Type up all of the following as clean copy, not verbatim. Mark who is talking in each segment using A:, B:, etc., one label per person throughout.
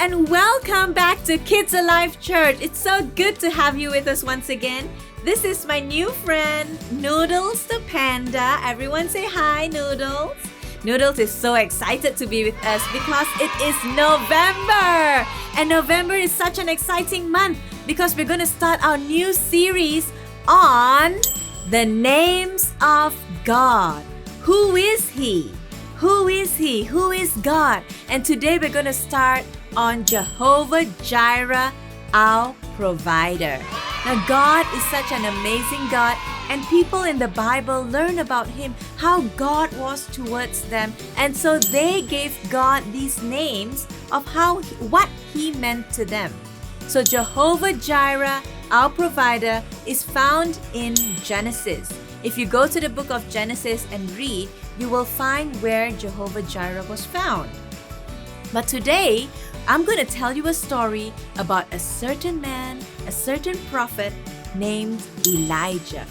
A: and welcome back to Kids Alive Church. It's so good to have you with us once again. This is my new friend, Noodles the Panda. Everyone say hi, Noodles. Noodles is so excited to be with us because it is November. And November is such an exciting month because we're going to start our new series on the names of God. Who is He? Who is He? Who is God? And today we're going to start on Jehovah Jireh, our provider. Now, God is such an amazing God, and people in the Bible learn about Him, how God was towards them, and so they gave God these names of what He meant to them. So Jehovah Jireh, our provider, is found in Genesis. If you go to the book of Genesis and read, you will find where Jehovah Jireh was found. But today, I'm going to tell you a story about a certain man, a certain prophet named Elijah.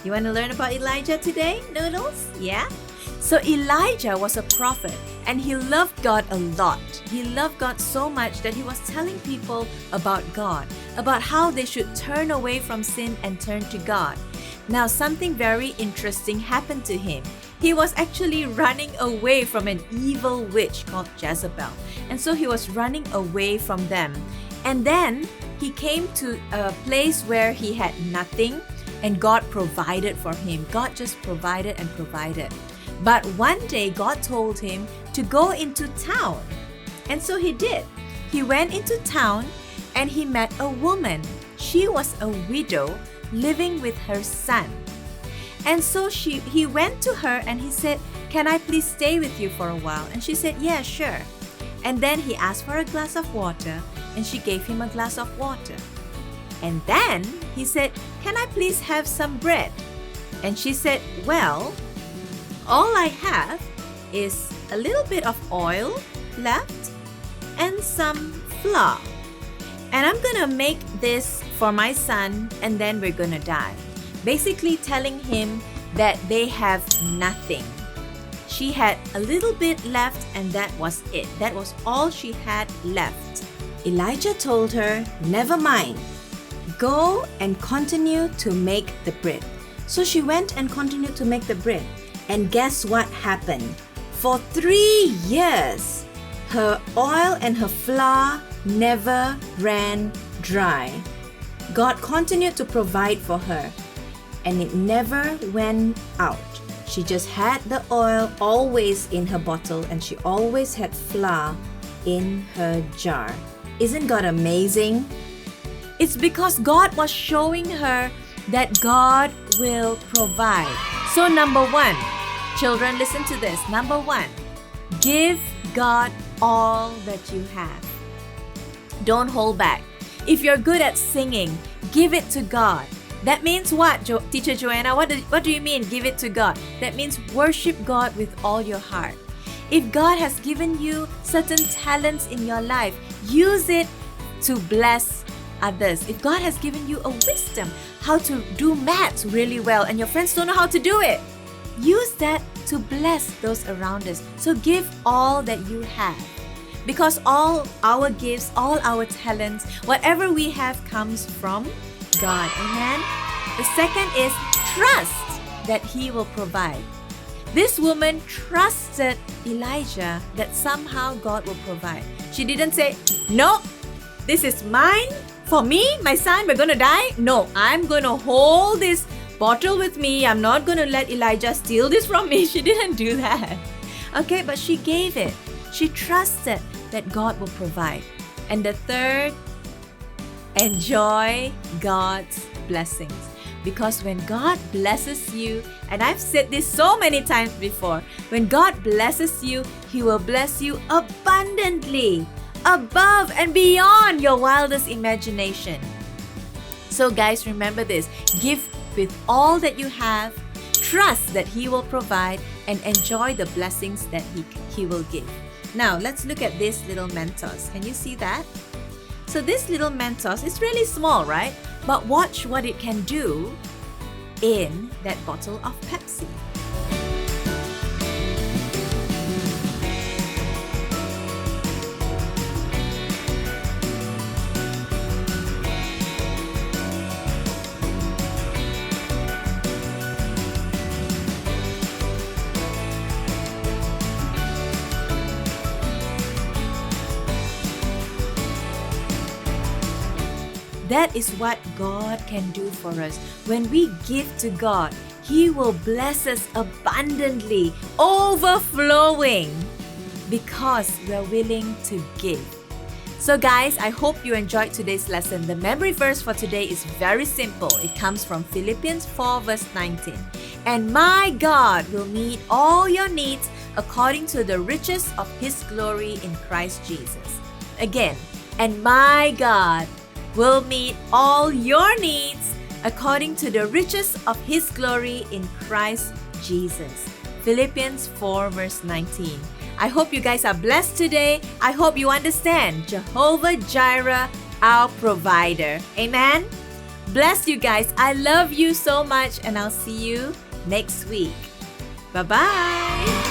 A: You want to learn about Elijah today, Noodles? Yeah? So Elijah was a prophet and he loved God a lot. He loved God so much that he was telling people about God, about how they should turn away from sin and turn to God. Now, something very interesting happened to him. He was actually running away from an evil witch called Jezebel. And so he was running away from them. And then he came to a place where he had nothing and God provided for him. God just provided and provided. But one day God told him to go into town. And so he did. He went into town and he met a woman. She was a widow living with her son. And so he went to her and he said, "Can I please stay with you for a while?" And she said, "Yeah, sure." And then he asked for a glass of water and she gave him a glass of water. And then he said, "Can I please have some bread?" And she said, "Well, all I have is a little bit of oil left and some flour. And I'm gonna make this for my son and then we're gonna die." Basically telling him that they have nothing. She had a little bit left and that was it. That was all she had left. Elijah told her, "Never mind. Go and continue to make the bread." So she went and continued to make the bread. And guess what happened? For 3 years, her oil and her flour never ran dry. God continued to provide for her, and it never went out. She just had the oil always in her bottle, and she always had flour in her jar. Isn't God amazing? It's because God was showing her that God will provide. So number one, children, listen to this. Number one, give God all that you have. Don't hold back. If you're good at singing, give it to God. That means what, Teacher Joanna? What do you mean, give it to God? That means worship God with all your heart. If God has given you certain talents in your life, use it to bless others. If God has given you a wisdom how to do maths really well and your friends don't know how to do it, use that to bless those around us. So give all that you have. Because all our gifts, all our talents, whatever we have comes from God. Amen? The second is trust that He will provide. This woman trusted Elijah that somehow God will provide. She didn't say, "No, this is mine. For me, my son, we're going to die. No, I'm going to hold this bottle with me. I'm not going to let Elijah steal this from me." She didn't do that. Okay, but she gave it. She trusted that God will provide. And the third, enjoy God's blessings. Because when God blesses you, and I've said this so many times before, when God blesses you, He will bless you abundantly, above and beyond your wildest imagination. So guys, remember this. Give with all that you have, trust that He will provide, and enjoy the blessings that He will give. Now, let's look at this little Mentos. Can you see that? So this little Mentos is really small, right? But watch what it can do in that bottle of Pepsi. That is what God can do for us. When we give to God, He will bless us abundantly, overflowing, because we're willing to give. So guys, I hope you enjoyed today's lesson. The memory verse for today is very simple. It comes from Philippians 4 verse 19. And my God will meet all your needs according to the riches of His glory in Christ Jesus. Again, and my God will meet all your needs according to the riches of His glory in Christ Jesus. Philippians 4 verse 19. I hope you guys are blessed today. I hope you understand Jehovah Jireh, our provider. Amen? Bless you guys. I love you so much, and I'll see you next week. Bye-bye.